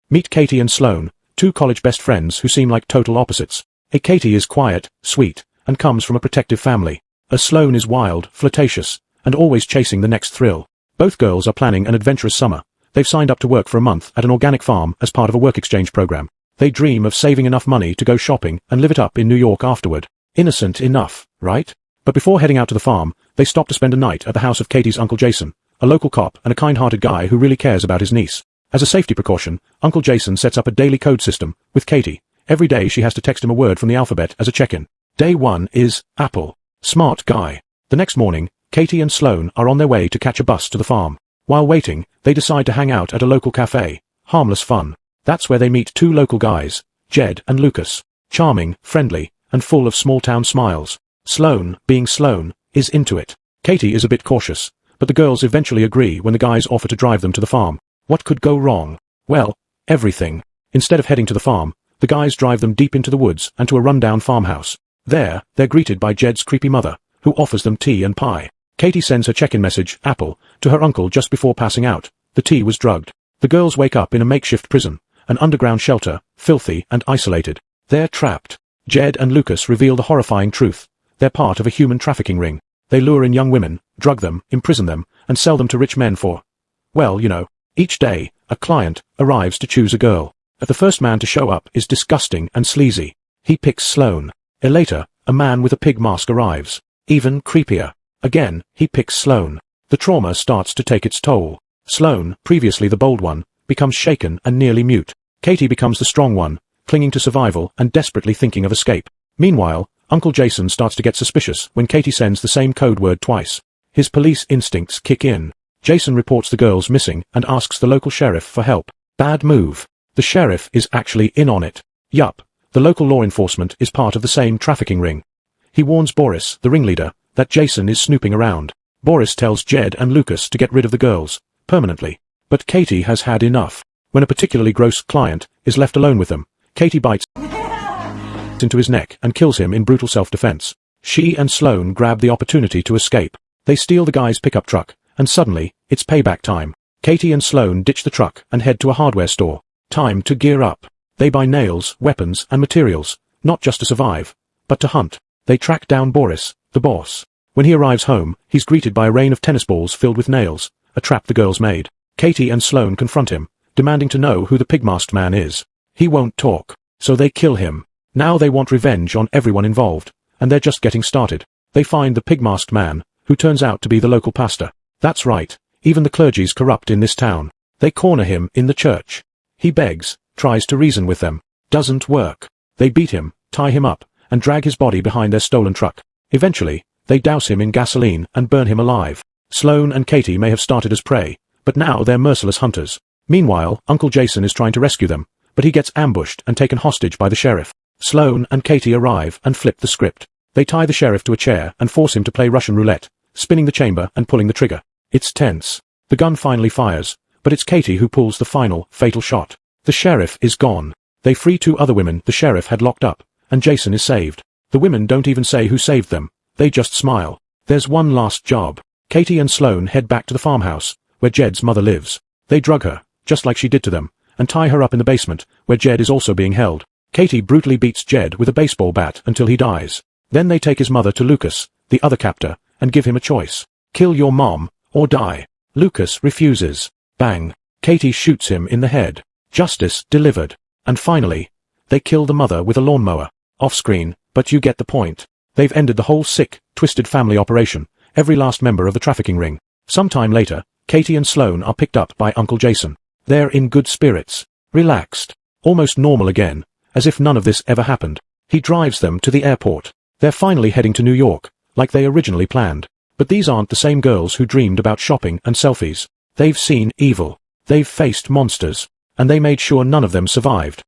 Meet Katie and Sloane, two college best friends who seem like total opposites. Katie is quiet, sweet, and comes from a protective family. Sloane is wild, flirtatious, and always chasing the next thrill. Both girls are planning an adventurous summer. They've signed up to work for a month at an organic farm as part of a work exchange program. They dream of saving enough money to go shopping and live it up in New York afterward. Innocent enough, right? But before heading out to the farm, they stop to spend a night at the house of Katie's Uncle Jason, a local cop and a kind-hearted guy who really cares about his niece. As a safety precaution, Uncle Jason sets up a daily code system with Katie. Every day she has to text him a word from the alphabet as a check-in. Day 1 is Apple. Smart guy. The next morning, Katie and Sloane are on their way to catch a bus to the farm. While waiting, they decide to hang out at a local cafe. Harmless fun. That's where they meet two local guys, Jed and Lucas. Charming, friendly, and full of small-town smiles. Sloane, being Sloane, is into it. Katie is a bit cautious, but the girls eventually agree when the guys offer to drive them to the farm. What could go wrong? Well, everything. Instead of heading to the farm, the guys drive them deep into the woods and to a rundown farmhouse. There, they're greeted by Jed's creepy mother, who offers them tea and pie. Katie sends her check-in message, Apple, to her uncle just before passing out. The tea was drugged. The girls wake up in a makeshift prison, an underground shelter, filthy and isolated. They're trapped. Jed and Lucas reveal the horrifying truth. They're part of a human trafficking ring. They lure in young women, drug them, imprison them, and sell them to rich men for, well, you know. Each day, a client arrives to choose a girl. The first man to show up is disgusting and sleazy. He picks Sloane. Later, a man with a pig mask arrives. Even creepier. Again, he picks Sloane. The trauma starts to take its toll. Sloane, previously the bold one, becomes shaken and nearly mute. Katie becomes the strong one, clinging to survival and desperately thinking of escape. Meanwhile, Uncle Jason starts to get suspicious when Katie sends the same code word twice. His police instincts kick in. Jason reports the girls missing and asks the local sheriff for help. Bad move. The sheriff is actually in on it. Yup, the local law enforcement is part of the same trafficking ring. He warns Boris, the ringleader, that Jason is snooping around. Boris tells Jed and Lucas to get rid of the girls, permanently. But Katie has had enough. When a particularly gross client is left alone with them, Katie bites into his neck and kills him in brutal self-defense. She and Sloane grab the opportunity to escape. They steal the guy's pickup truck, and suddenly, it's payback time. Katie and Sloane ditch the truck and head to a hardware store. Time to gear up. They buy nails, weapons, and materials, not just to survive, but to hunt. They track down Boris, the boss. When he arrives home, he's greeted by a rain of tennis balls filled with nails, a trap the girls made. Katie and Sloane confront him, demanding to know who the pig-masked man is. He won't talk, so they kill him. Now they want revenge on everyone involved, and they're just getting started. They find the pig-masked man, who turns out to be the local pastor. That's right, even the clergy's corrupt in this town. They corner him in the church. He begs, tries to reason with them. Doesn't work. They beat him, tie him up, and drag his body behind their stolen truck. Eventually, they douse him in gasoline and burn him alive. Sloane and Katie may have started as prey, but now they're merciless hunters. Meanwhile, Uncle Jason is trying to rescue them, but he gets ambushed and taken hostage by the sheriff. Sloane and Katie arrive and flip the script. They tie the sheriff to a chair and force him to play Russian roulette, spinning the chamber and pulling the trigger. It's tense. The gun finally fires, but it's Katie who pulls the final, fatal shot. The sheriff is gone. They free two other women the sheriff had locked up, and Jason is saved. The women don't even say who saved them. They just smile. There's one last job. Katie and Sloane head back to the farmhouse, where Jed's mother lives. They drug her, just like she did to them, and tie her up in the basement, where Jed is also being held. Katie brutally beats Jed with a baseball bat until he dies. Then they take his mother to Lucas, the other captor, and give him a choice. Kill your mom, or die. Lucas refuses. Bang. Katie shoots him in the head. Justice delivered. And finally, they kill the mother with a lawnmower. Off-screen, but you get the point. They've ended the whole sick, twisted family operation, every last member of the trafficking ring. Sometime later, Katie and Sloane are picked up by Uncle Jason. They're in good spirits. Relaxed. Almost normal again, as if none of this ever happened. He drives them to the airport. They're finally heading to New York, like they originally planned. But these aren't the same girls who dreamed about shopping and selfies. They've seen evil. They've faced monsters. And they made sure none of them survived.